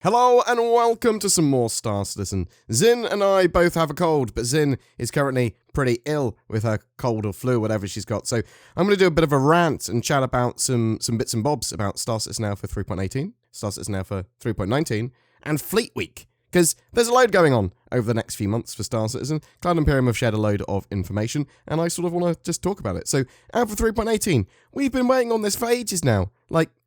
Hello and welcome to some more Star Citizen. Zin and I both have a cold, but Zin is currently pretty ill with her cold or flu, whatever she's got. So I'm going to do a bit of a rant and chat about some bits and bobs about Star Citizen Alpha 3.18, Star Citizen Alpha 3.19, and Fleet Week. Because there's a load going on over the next few months for Star Citizen. Cloud Imperium have shared a load of information, and I sort of want to just talk about it. So, Alpha 3.18, we've been waiting on this for ages now.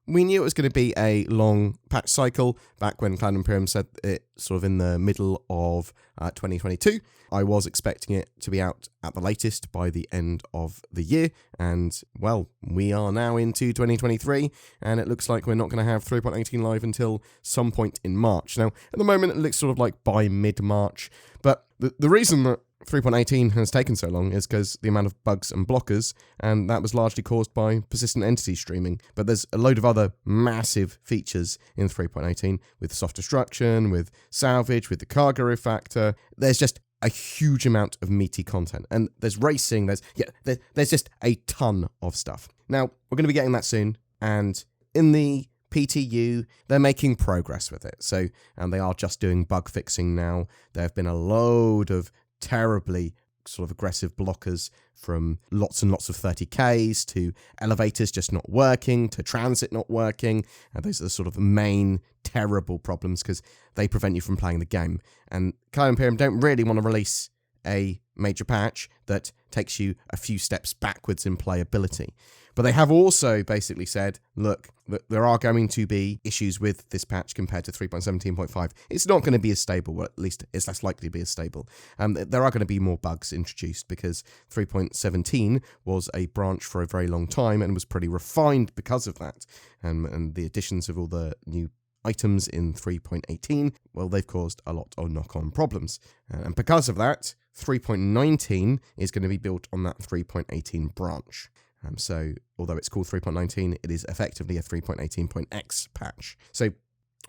We knew it was going to be a long patch cycle back when Cloud Imperium said it sort of in the middle of 2022. I was expecting it to be out at the latest by the end of the year. And, well, we are now into 2023, and it looks like we're not going to have 3.18 live until some point in March. Now, at the moment, it looks sort of like by mid-March. But the reason that 3.18 has taken so long is because the amount of bugs and blockers, and that was largely caused by persistent entity streaming. But there's a load of other massive features in 3.18 with soft destruction, with salvage, with the cargo refactor. There's just a huge amount of meaty content, and there's racing. There's just a ton of stuff. Now we're going to be getting that soon, and in the PTU, they're making progress with it. So, and they are just doing bug fixing now. There have been a load of terribly sort of aggressive blockers, from lots and lots of 30Ks to elevators just not working, to transit not working. Those are the sort of main terrible problems because they prevent you from playing the game. And Cloud Imperium don't really want to release a major patch that takes you a few steps backwards in playability. But they have also basically said, look, there are going to be issues with this patch compared to 3.17.5. It's not going to be as stable, or at least it's less likely to be as stable. There are going to be more bugs introduced because 3.17 was a branch for a very long time and was pretty refined because of that. And the additions of all the new items in 3.18, well, they've caused a lot of knock-on problems. And because of that, 3.19 is going to be built on that 3.18 branch. So, although it's called 3.19, it is effectively a 3.18.x patch. So,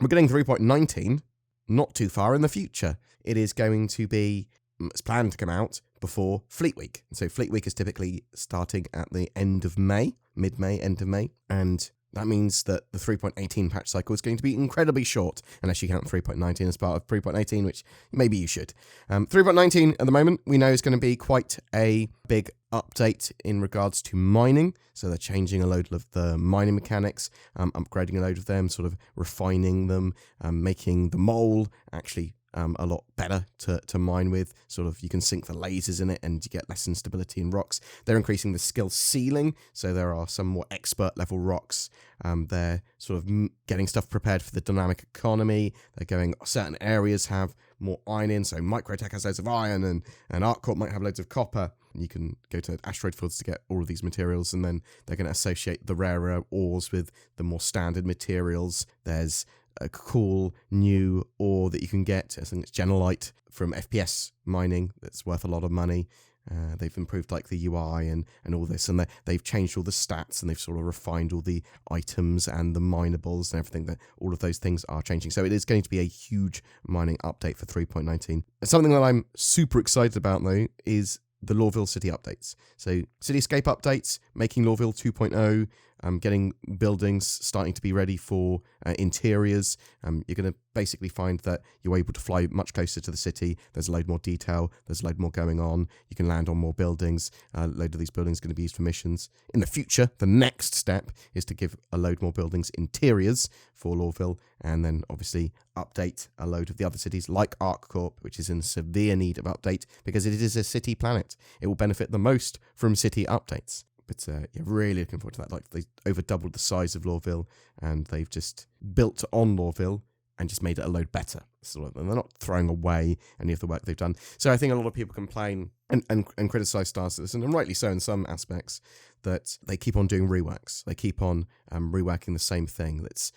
we're getting 3.19 not too far in the future. It is going to be, it's planned to come out before Fleet Week. So, Fleet Week is typically starting at the end of May, mid-May, end of May, and that means that the 3.18 patch cycle is going to be incredibly short, unless you count 3.19 as part of 3.18, which maybe you should. 3.19 at the moment, we know is going to be quite a big update in regards to mining. So they're changing a load of the mining mechanics, upgrading a load of them, sort of refining them, making the mole actually a lot better to mine with. Sort of you can sink the lasers in it and you get less instability in rocks. They're increasing the skill ceiling, so there are some more expert level rocks. They're sort of getting stuff prepared for the dynamic economy. They're going, certain areas have more iron in, so Microtech has loads of iron, and ArcCorp might have loads of copper. You can go to asteroid fields to get all of these materials, and then they're going to associate the rarer ores with the more standard materials. There's a cool new ore that you can get. I think it's Genolite from FPS mining that's worth a lot of money. They've improved like the UI and all this, and they've changed all the stats, and they've sort of refined all the items and the minables and everything. That all of those things are changing. So it is going to be a huge mining update for 3.19. Something that I'm super excited about though is the Lorville City updates. So Cityscape updates, making Lorville 2.0, getting buildings starting to be ready for interiors. You're going to basically find that you're able to fly much closer to the city. There's a load more detail. There's a load more going on. You can land on more buildings. A load of these buildings are going to be used for missions. In the future, the next step is to give a load more buildings interiors for Lorville, and then obviously update a load of the other cities like ArcCorp, which is in severe need of update because it is a city planet. It will benefit the most from city updates. But yeah, really looking forward to that. Like, they over doubled the size of Lorville, and they've just built on Lorville and just made it a load better. So they're not throwing away any of the work they've done. So I think a lot of people complain and criticize Star Citizen, and rightly so in some aspects, that they keep on doing reworks. They keep on reworking the same thing. That's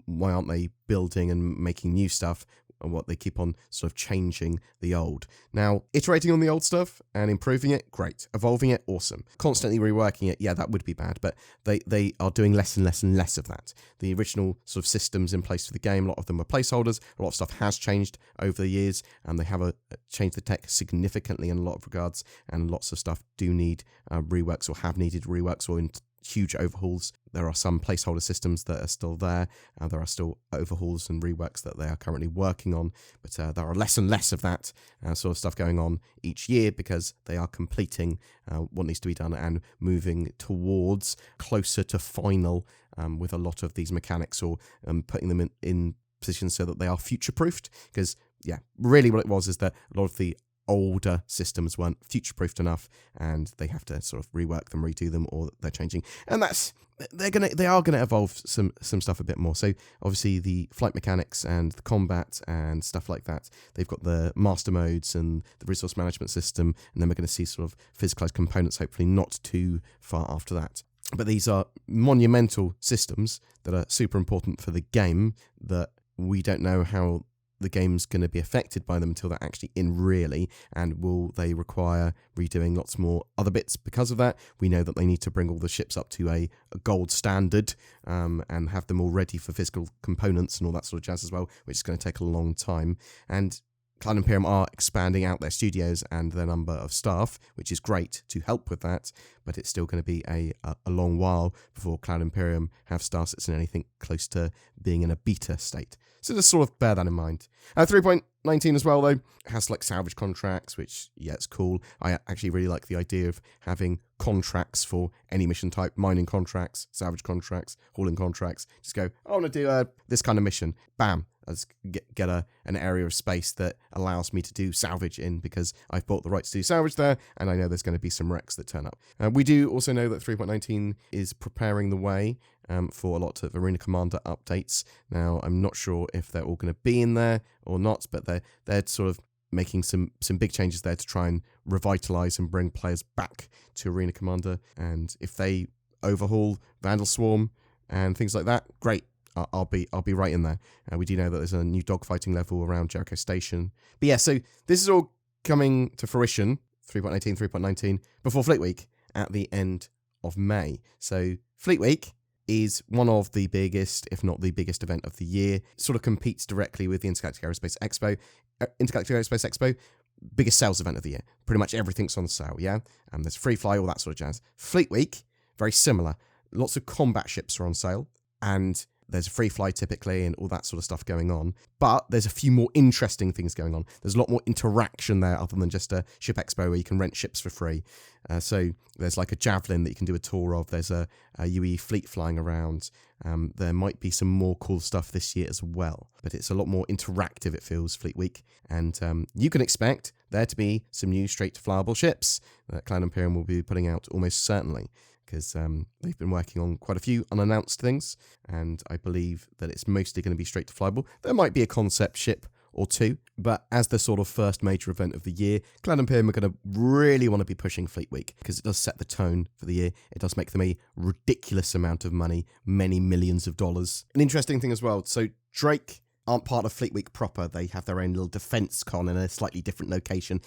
why aren't they building and making new stuff? And what they keep on sort of changing the old. Now, iterating on the old stuff and improving it, great. Evolving it, awesome. Constantly reworking it, yeah, that would be bad, but they are doing less and less and less of that. The original sort of systems in place for the game, a lot of them were placeholders. A lot of stuff has changed over the years, and they have changed the tech significantly in a lot of regards, and lots of stuff do need reworks or have needed reworks or huge overhauls there are some placeholder systems that are still there. There are still overhauls and reworks that they are currently working on, but there are less and less of that sort of stuff going on each year because they are completing what needs to be done and moving towards closer to final with a lot of these mechanics, or putting them in positions so that they are future-proofed. Because, yeah, really what it was is that a lot of the older systems weren't future-proofed enough, and they have to sort of rework them, redo them, or they're changing. And they are gonna evolve some stuff a bit more. So obviously the flight mechanics and the combat and stuff like that, they've got the master modes and the resource management system, and then we're going to see sort of physicalized components, hopefully not too far after that. But these are monumental systems that are super important for the game, that we don't know how the game's going to be affected by them until they're actually in, really. And will they require redoing lots more other bits because of that? We know that they need to bring all the ships up to a gold standard and have them all ready for physical components and all that sort of jazz as well, which is going to take a long time. And Cloud Imperium are expanding out their studios and their number of staff, which is great to help with that, but it's still going to be a long while before Cloud Imperium have Star Citizen anything close to being in a beta state. So just sort of bear that in mind. 3.19 as well, though, has like salvage contracts, which, yeah, it's cool. I actually really like the idea of having contracts for any mission type: mining contracts, salvage contracts, hauling contracts. Just go, I want to do this kind of mission. Bam. Let's get an area of space that allows me to do salvage in, because I've bought the rights to do salvage there, and I know there's going to be some wrecks that turn up. We do also know that 3.19 is preparing the way for a lot of Arena Commander updates. Now, I'm not sure if they're all going to be in there or not, but they're sort of making some big changes there to try and revitalize and bring players back to Arena Commander. And if they overhaul Vandal Swarm and things like that, great. I'll be right in there. We do know that there's a new dogfighting level around Jericho Station. But yeah, so this is all coming to fruition, 3.18, 3.19, before Fleet Week at the end of May. So Fleet Week is one of the biggest, if not the biggest event of the year. It sort of competes directly with the Intergalactic Aerospace Expo. Intergalactic Aerospace Expo, biggest sales event of the year. Pretty much everything's on sale, yeah? There's free fly, all that sort of jazz. Fleet Week, very similar. Lots of combat ships are on sale, and there's a free fly typically and all that sort of stuff going on. But there's a few more interesting things going on. There's a lot more interaction there other than just a ship expo where you can rent ships for free. So there's like a Javelin that you can do a tour of. There's a UE fleet flying around. There might be some more cool stuff this year as well. But it's a lot more interactive, it feels, Fleet Week. And you can expect there to be some new straight flyable ships that Cloud Imperium will be putting out almost certainly, because they've been working on quite a few unannounced things, and I believe that it's mostly going to be straight to flyable. There might be a concept ship or two, but as the sort of first major event of the year, Cloud Imperium are going to really want to be pushing Fleet Week, because it does set the tone for the year. It does make them a ridiculous amount of money, many millions of dollars. An interesting thing as well, so Drake aren't part of Fleet Week proper. They have their own little defense con in a slightly different location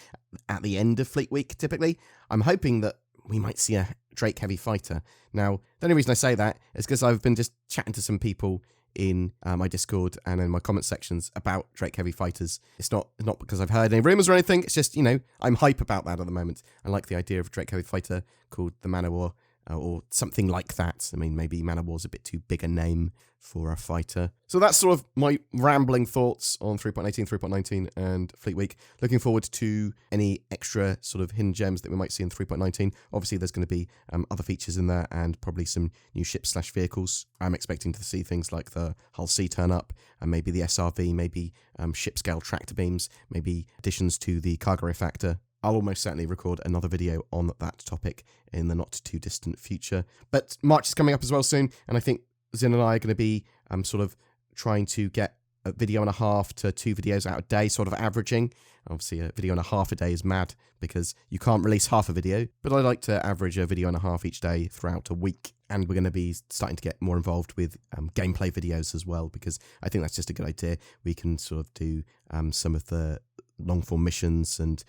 at the end of Fleet Week, typically. I'm hoping that we might see a Drake Heavy Fighter. Now, the only reason I say that is because I've been just chatting to some people in my Discord and in my comment sections about Drake Heavy Fighters. It's not because I've heard any rumors or anything. It's just, I'm hype about that at the moment. I like the idea of a Drake Heavy Fighter called the Manowar or something like that. I mean, maybe Manowar's a bit too big a name for a fighter. So that's sort of my rambling thoughts on 3.18, 3.19 and Fleet Week. Looking forward to any extra sort of hidden gems that we might see in 3.19. Obviously, there's going to be other features in there and probably some new ships/vehicles. I'm expecting to see things like the Hull C turn up, and maybe the SRV, maybe ship-scale tractor beams, maybe additions to the cargo factor. I'll almost certainly record another video on that topic in the not-too-distant future. But March is coming up as well soon, and I think Zin and I are going to be sort of trying to get a video and a half to 2 videos out a day, sort of averaging. Obviously, a video and a half a day is mad because you can't release half a video, but I like to average a video and a half each day throughout a week. And we're going to be starting to get more involved with gameplay videos as well, because I think that's just a good idea. We can sort of do some of the long-form missions and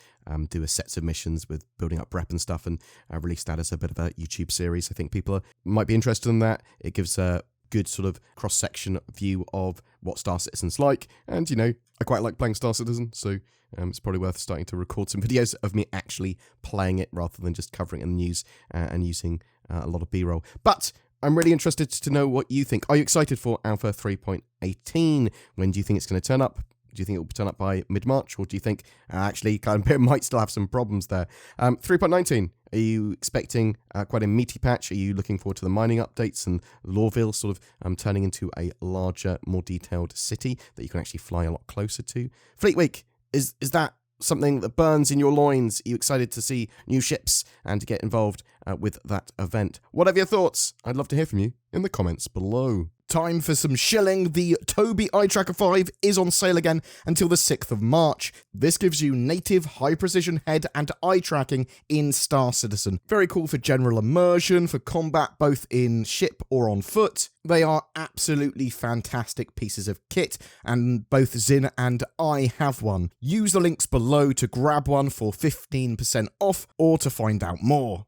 do a sets of missions with building up rep and stuff, and release that as a bit of a YouTube series. I think people might be interested in that. It gives a good sort of cross-section view of what Star Citizen's like, and I quite like playing Star Citizen, so it's probably worth starting to record some videos of me actually playing it rather than just covering it in the news and using a lot of B-roll. But I'm really interested to know what you think. Are you excited for Alpha 3.18? When do you think it's going to turn up? Do you think it will turn up by mid-March, or do you think actually Cloud Imperium might still have some problems there? 3.19, are you expecting quite a meaty patch? Are you looking forward to the mining updates and Lorville sort of turning into a larger, more detailed city that you can actually fly a lot closer to? Fleet Week, is that something that burns in your loins? Are you excited to see new ships and to get involved with that event? What are your thoughts? I'd love to hear from you in the comments below. Time for some shilling. The Tobii Eye Tracker 5 is on sale again until the 6th of March. This gives you native high-precision head and eye tracking in Star Citizen. Very cool for general immersion, for combat both in ship or on foot. They are absolutely fantastic pieces of kit, and both Zin and I have one. Use the links below to grab one for 15% off or to find out more.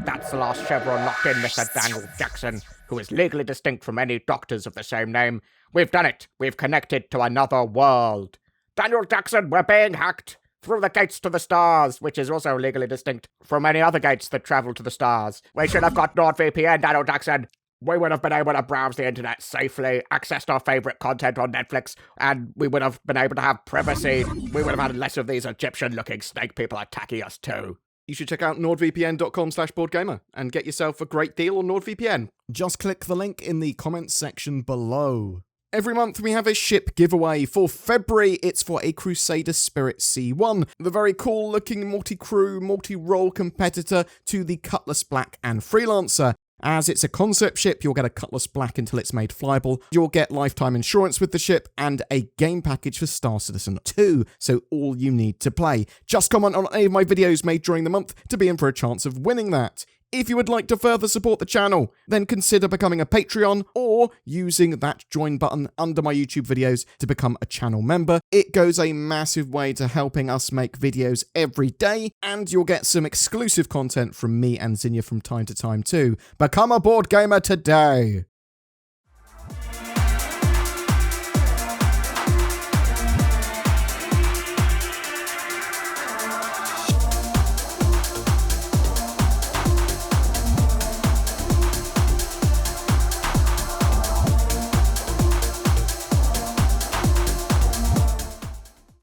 That's the last chevron locked in, Mr. Daniel Jackson, who is legally distinct from any doctors of the same name. We've done it. We've connected to another world. Daniel Jackson, we're being hacked through the gates to the stars, which is also legally distinct from any other gates that travel to the stars. We should have got NordVPN, Daniel Jackson. We would have been able to browse the internet safely, accessed our favourite content on Netflix, and we would have been able to have privacy. We would have had less of these Egyptian-looking snake people attacking us too. You should check out nordvpn.com/BoredGamer and get yourself a great deal on NordVPN. Just click the link in the comments section below. Every month we have a ship giveaway. For February, it's for a Crusader Spirit C1, the very cool looking multi-crew, multi-role competitor to the Cutlass Black and Freelancer. As it's a concept ship, you'll get a Cutlass Black until it's made flyable. You'll get lifetime insurance with the ship and a game package for Star Citizen 2, so all you need to play. Just comment on any of my videos made during the month to be in for a chance of winning that. If you would like to further support the channel, then consider becoming a Patreon or using that join button under my YouTube videos to become a channel member. It goes a massive way to helping us make videos every day, and you'll get some exclusive content from me and Zinnia from time to time too. Become a BoredGamer today!